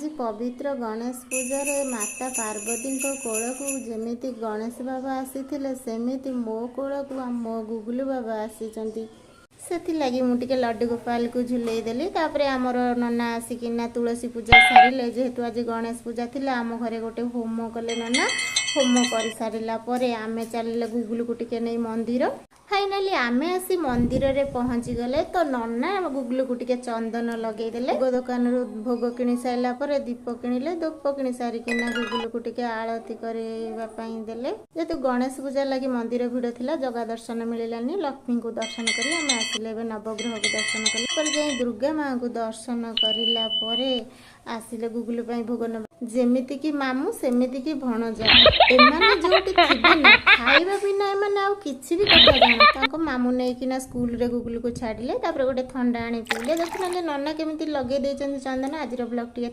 आज पवित्र गणेश पूजा रे माता पार्वती कोल को जमीती गणेश बाबा आसी सेमिति मो कोल को मो गुगुलू बाबा आसी से लगी मुझे लड्डू गोपाल को झुलई देली। तापर आमर नना आसिकिना तुलसी पूजा सारे जेहेतु आज गणेश पूजा थिला आम घरे गोटे होम कले नना होम कर सारा पर आमे चलिए गुगुलू को टिके नहीं मंदिर। फाइनाली आमे आसी मंदिर रे पहुंची गले तो नना गुगुलू को टिके चंदन लगे देले। भोग दुकान भोग किणी सारा पर दीप किणिले धूप किणी सारिकिना गुगुलू को टिके आरती करबा पई देले। जेतु गणेश पूजा लगी मंदिर भिड़ थिला जगह दर्शन मिललानी लक्ष्मी को दर्शन करी आमे आसिले नवग्रह को दर्शन कले पर जाई दुर्गा माँ को दर्शन करिला परे आसिले गुगुलू पई भोग न जेमिति की मामू सेमिति की भणजा एमाने जोटी थिबे ना खाइबा बिना एमाने आउ किछि भी कथा जाना ताको मामू नै किना स्कूल रे गुगुलू को छाडिले तापर गोटे ठंडा आनी पीले देखुनाले नन्ना केमिति लगे देचन चंदन। आज ब्लॉग टी